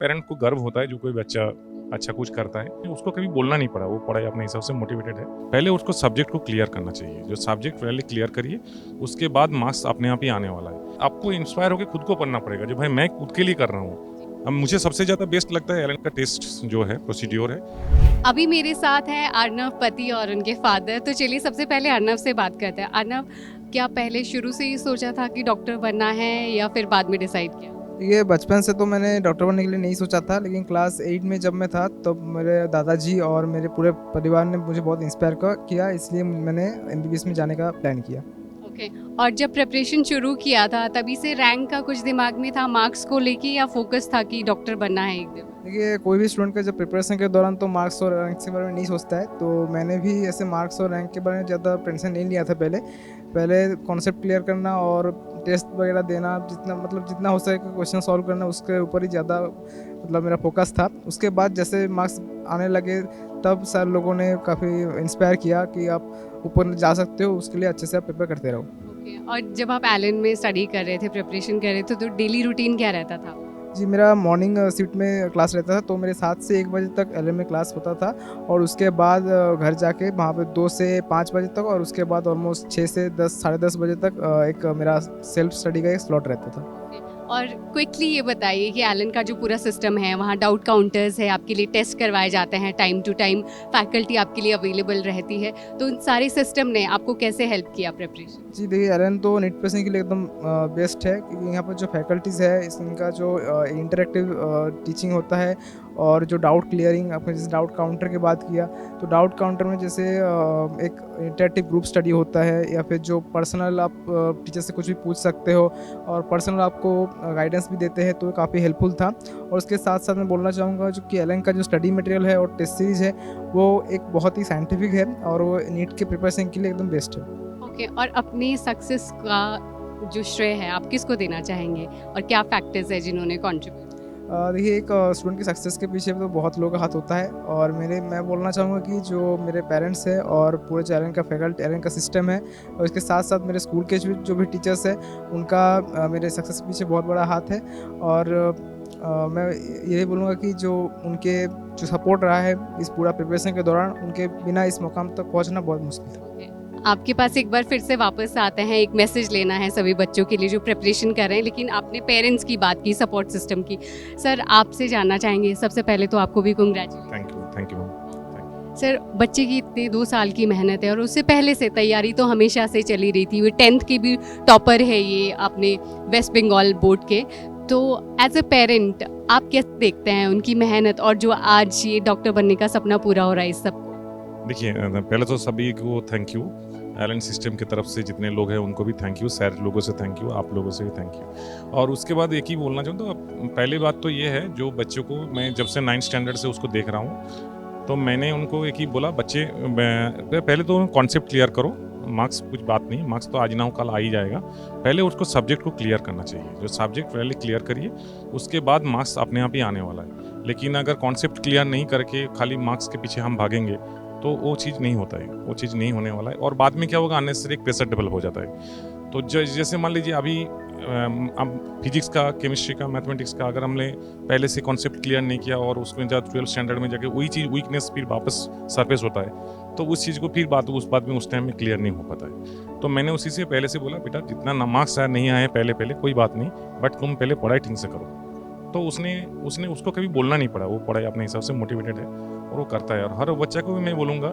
Parent को गर्व होता है जो कोई बच्चा अच्छा कुछ करता है। उसको कभी बोलना नहीं पड़ा, वो पढ़ाई अपने हिसाब से मोटिवेटेड है। पहले उसको सब्जेक्ट को क्लियर करना चाहिए, जो सब्जेक्ट पहले क्लियर करिए, उसके बाद मार्क्स अपने आप ही आने वाला है। आपको इंस्पायर होकर खुद को पढ़ना पड़ेगा, जो भाई मैं खुद के लिए कर रहा हूँ। अब मुझे सबसे ज़्यादा बेस्ट लगता है एलन का टेस्ट जो है, प्रोसीड्योर है। अभी मेरे साथ हैं अर्नव पति और उनके फादर। तो चलिए सबसे पहले अर्नव से बात करते हैं। अर्नव, क्या पहले शुरू से ही सोचा था कि डॉक्टर बनना है या फिर बाद में डिसाइड किया? ये बचपन से तो मैंने डॉक्टर बनने के लिए नहीं सोचा था, लेकिन क्लास 8 में जब मैं था तब मेरे दादाजी और मेरे पूरे परिवार ने मुझे बहुत इंस्पायर किया, इसलिए मैंने एमबीबीएस में जाने का प्लान किया। ओके। और जब प्रिपरेशन शुरू किया था तभी से रैंक का कुछ दिमाग में था, मार्क्स को लेके, या फोकस था कि डॉक्टर बनना है एक दिन? देखिए, कोई भी स्टूडेंट का जब प्रिपरेशन के दौरान तो मार्क्स और रैंक के बारे में नहीं सोचता है, तो मैंने भी ऐसे मार्क्स और रैंक के बारे में ज़्यादा टेंशन नहीं लिया था। पहले कॉन्सेप्ट क्लियर करना और टेस्ट वगैरह देना, जितना हो सके क्वेश्चन सॉल्व करना, उसके ऊपर ही ज़्यादा मेरा फोकस था। उसके बाद जैसे मार्क्स आने लगे तब सर लोगों ने काफ़ी इंस्पायर किया कि आप ऊपर जा सकते हो, उसके लिए अच्छे से आप प्रिपेयर करते रहो। ओके। और जब आप एलन में स्टडी कर रहे थे, प्रिपरेशन कर रहे थे, तो डेली रूटीन क्या रहता था? जी, मेरा मॉर्निंग शिफ्ट में क्लास रहता था, तो मेरे 7 से 1 बजे तक एलएम में क्लास होता था, और उसके बाद घर जाके वहाँ पे 2 से 5 बजे तक, और उसके बाद ऑलमोस्ट 6 से 10 साढ़े 10 बजे तक एक मेरा सेल्फ स्टडी का एक स्लॉट रहता था। और क्विकली ये बताइए कि एलन का जो पूरा सिस्टम है, वहाँ डाउट काउंटर्स है, आपके लिए टेस्ट करवाए जाते हैं, टाइम टू टाइम फैकल्टी आपके लिए अवेलेबल रहती है, तो उन सारे सिस्टम ने आपको कैसे हेल्प किया प्रिपरेशन? जी देखिए, एलन तो नीट प्रेसिंग के लिए एकदम बेस्ट है, क्योंकि यहाँ पर जो फैकल्टीज़ है इनका जो इंटरेक्टिव टीचिंग होता है, और जो डाउट क्लियरिंग, आपने जैसे डाउट काउंटर की बात किया, तो डाउट काउंटर में जैसे एक इंटरेक्टिव ग्रुप स्टडी होता है, या फिर जो पर्सनल आप टीचर से कुछ भी पूछ सकते हो, और पर्सनल आपको गाइडेंस भी देते हैं, तो ये काफ़ी हेल्पफुल था। और उसके साथ साथ मैं बोलना चाहूँगा जो कि एलन का जो स्टडी मटेरियल है और टेस्ट सीरीज़ है, वो एक बहुत ही साइंटिफिक है, और वो नीट के प्रिपरेशन के लिए एकदम बेस्ट है। ओके। और अपनी सक्सेस का जो श्रेय है आप किसको देना चाहेंगे, और क्या फैक्टर्स है जिन्होंने कंट्रीब्यूट? देखिए, एक स्टूडेंट की सक्सेस के पीछे तो बहुत लोगों का हाथ होता है, और मैं बोलना चाहूँगा कि जो मेरे पेरेंट्स हैं और पूरे जो एलन का फैकल्टी, एलन का सिस्टम है, और इसके साथ साथ मेरे स्कूल के जो भी टीचर्स हैं, उनका मेरे सक्सेस के पीछे बहुत बड़ा हाथ है। और मैं यही बोलूँगा कि जो उनके जो सपोर्ट रहा है इस पूरा प्रिपरेशन के दौरान, उनके बिना इस मुकाम तक पहुँचना बहुत मुश्किल था। आपके पास एक बार फिर से वापस आते हैं, एक मैसेज लेना है सभी बच्चों के लिए जो प्रिपरेशन कर रहे हैं, लेकिन आपने पेरेंट्स की बात की, सपोर्ट सिस्टम की। सर, आपसे जानना चाहेंगे सबसे पहले तो आपको भी कांग्रेचुलेशन। Thank you. सर, बच्चे की इतने 2 साल की मेहनत है, और उससे पहले से तैयारी तो हमेशा से चली रही थी। वो 10th के भी टॉपर है ये अपने वेस्ट बंगाल बोर्ड के। तो एज ए पेरेंट आप कैसे देखते हैं उनकी मेहनत, और जो आज ये डॉक्टर बनने का सपना पूरा हो रहा है इस सबको? देखिए, पहले तो सभी को थैंक यू, एलन सिस्टम की तरफ से जितने लोग हैं उनको भी थैंक यू, सर लोगों से थैंक यू, आप लोगों से भी थैंक यू। और उसके बाद एक ही बोलना चाहूँ, तो पहली बात तो ये है, जो बच्चों को मैं जब से 9th स्टैंडर्ड से उसको देख रहा हूँ, तो मैंने उनको एक ही बोला, बच्चे पहले तो कॉन्सेप्ट क्लियर करो, मार्क्स कुछ बात नहीं, मार्क्स तो आज ना हो कल आ ही जाएगा। पहले उसको सब्जेक्ट को क्लियर करना चाहिए, जो सब्जेक्ट पहले क्लियर करिए, उसके बाद मार्क्स अपने आप ही आने वाला है। लेकिन अगर कॉन्सेप्ट क्लियर नहीं करके खाली मार्क्स के पीछे हम भागेंगे तो वो चीज़ नहीं होता है, वो चीज़ नहीं होने वाला है। और बाद में क्या होगा, अननेसेसरी एक प्रेशर डेवलप हो जाता है। तो जैसे मान लीजिए अभी अब फिजिक्स का, केमिस्ट्री का, मैथमेटिक्स का अगर हमने पहले से कॉन्सेप्ट क्लियर नहीं किया, और उसमें जब 12th स्टैंडर्ड में जाके वही चीज़ वीकनेस फिर वापस सरफेस होता है, तो उस चीज़ को फिर उस बात में उस टाइम में क्लियर नहीं हो पाता है। तो मैंने उसी से पहले से बोला, बेटा जितना मार्क्स नहीं आए पहले कोई बात नहीं, बट तुम पहले पढ़ाई ठीक से करो। तो उसने उसको कभी बोलना नहीं पड़ा, वो पढ़ाई अपने हिसाब से मोटिवेटेड है और वो करता है। और हर बच्चा को भी मैं बोलूँगा,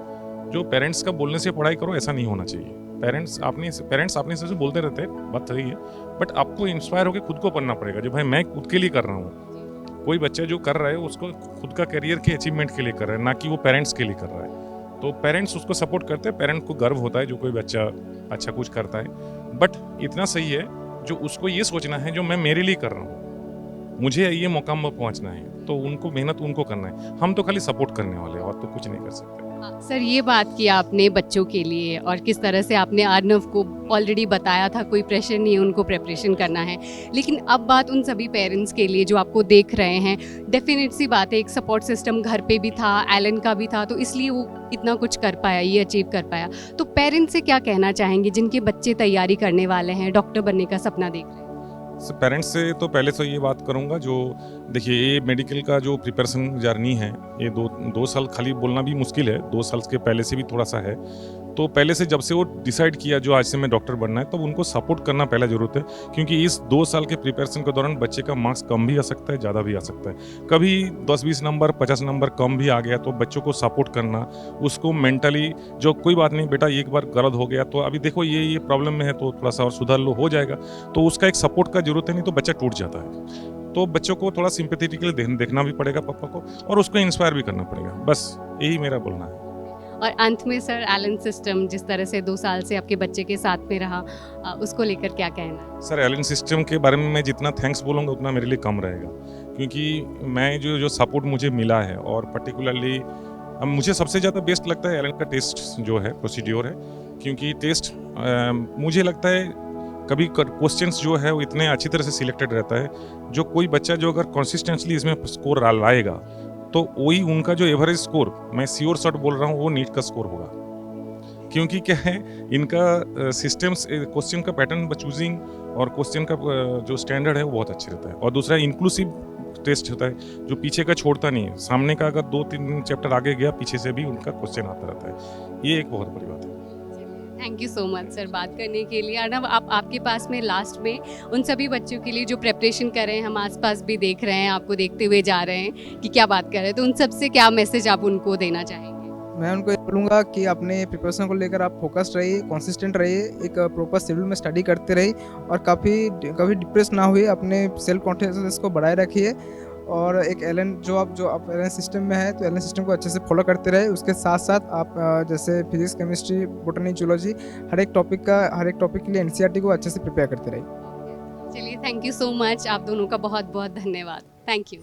जो पेरेंट्स का बोलने से पढ़ाई करो, ऐसा नहीं होना चाहिए। पेरेंट्स अपने हिसाब से बोलते रहते हैं, बात सही है, बट आपको इंस्पायर होकर खुद को पढ़ना पड़ेगा, जो भाई मैं खुद के लिए कर रहा हूँ। कोई बच्चा जो कर रहा है उसको खुद का करियर के अचीवमेंट के लिए कर रहा है, ना कि वो पेरेंट्स के लिए कर रहा है। तो पेरेंट्स उसको सपोर्ट करते हैं, पेरेंट को गर्व होता है जो कोई बच्चा अच्छा कुछ करता है। बट इतना सही है, जो उसको ये सोचना है जो मैं मेरे लिए कर रहा हूँ, मुझे ये मुकाम पर पहुंचना है, तो उनको मेहनत उनको करना है, हम तो खाली सपोर्ट करने वाले और तो कुछ नहीं कर सकते। सर, ये बात की आपने बच्चों के लिए, और किस तरह से आपने अर्नव को ऑलरेडी बताया था कोई प्रेशर नहीं है, उनको प्रिपरेशन करना है, लेकिन अब बात उन सभी पेरेंट्स के लिए जो आपको देख रहे हैं। डेफिनेट सी बात है, एक सपोर्ट सिस्टम घर पे भी था, एलन का भी था, तो इसलिए वो इतना कुछ कर पाया, ये अचीव कर पाया। तो पेरेंट्स से क्या कहना चाहेंगे जिनके बच्चे तैयारी करने वाले हैं, डॉक्टर बनने का सपना देख रहे हैं? पेरेंट्स से तो पहले तो ये बात करूंगा, जो देखिए ये मेडिकल का जो प्रिपरेशन जर्नी है, ये दो साल खाली बोलना भी मुश्किल है, 2 साल के पहले से भी थोड़ा सा है। तो पहले से जब से वो डिसाइड किया जो आज से मैं डॉक्टर बनना है, तब उनको सपोर्ट करना पहला ज़रूरत है, क्योंकि इस 2 साल के प्रिपरेशन के दौरान बच्चे का मार्क्स कम भी आ सकता है, ज़्यादा भी आ सकता है। कभी 10-20 नंबर 50 नंबर कम भी आ गया तो बच्चों को सपोर्ट करना, उसको मेंटली जो कोई बात नहीं बेटा एक बार गलत हो गया तो अभी देखो ये प्रॉब्लम में है तो थोड़ा सा और सुधार लो, हो जाएगा। तो उसका एक सपोर्ट का ज़रूरत है, नहीं तो बच्चा टूट जाता है। तो बच्चों को थोड़ा सिंपैथेटिकली देखना भी पड़ेगा पापा को, और उसको इंस्पायर भी करना पड़ेगा, बस यही मेरा बोलना है। और अंत में सर, एलन सिस्टम जिस तरह से 2 साल से आपके बच्चे के साथ में रहा, उसको लेकर क्या कहना है? सर एलन सिस्टम के बारे में मैं जितना थैंक्स बोलूँगा उतना मेरे लिए कम रहेगा, क्योंकि मैं जो सपोर्ट मुझे मिला है, और पर्टिकुलरली मुझे सबसे ज़्यादा बेस्ट लगता है एलन का टेस्ट जो है, प्रोसीड्योर है, क्योंकि टेस्ट मुझे लगता है कभी क्वेश्चंस जो है वो इतने अच्छी तरह से सिलेक्टेड रहता है, जो कोई बच्चा जो अगर कंसिस्टेंटली इसमें स्कोर लाएगा तो वही उनका जो एवरेज स्कोर, मैं श्योर शॉट बोल रहा हूँ, वो नीट का स्कोर होगा। क्योंकि क्या है, इनका सिस्टम्स क्वेश्चन का पैटर्न चूजिंग और क्वेश्चन का जो स्टैंडर्ड है वो बहुत अच्छे रहता है। और दूसरा इंक्लूसिव टेस्ट होता है, जो पीछे का छोड़ता नहीं है, सामने का अगर 2-3 चैप्टर आगे गया पीछे से भी उनका क्वेश्चन आता रहता है। ये एक बहुत बड़ी बात है। Thank you so much sir बात करने के लिए। अर्नव, आपके पास में लास्ट में उन सभी बच्चों के लिए जो प्रिपरेशन कर रहे हैं, हम आसपास भी देख रहे हैं, आपको देखते हुए जा रहे हैं कि क्या बात कर रहे हैं, तो उन सब से क्या मैसेज आप उनको देना चाहेंगे? मैं उनको ये बोलूँगा कि अपने प्रिपरेशन को लेकर आप फोकस्ड रहिए, कंसिस्टेंट रहिए, एक प्रॉपर शेड्यूल में स्टडी करते रहिए, और कभी डिप्रेस ना हुए, अपने सेल्फ कॉन्फिडेंस को बढ़ाए रखिए। और एक जो आप एलन सिस्टम में है, तो एलन सिस्टम को अच्छे से फॉलो करते रहे। उसके साथ साथ आप जैसे फिजिक्स, केमिस्ट्री, बॉटनी, जूलॉजी, हर एक टॉपिक के लिए एनसीईआरटी को अच्छे से प्रिपेयर करते रहिए। चलिए, थैंक यू सो मच, आप दोनों का बहुत बहुत धन्यवाद। Thank you.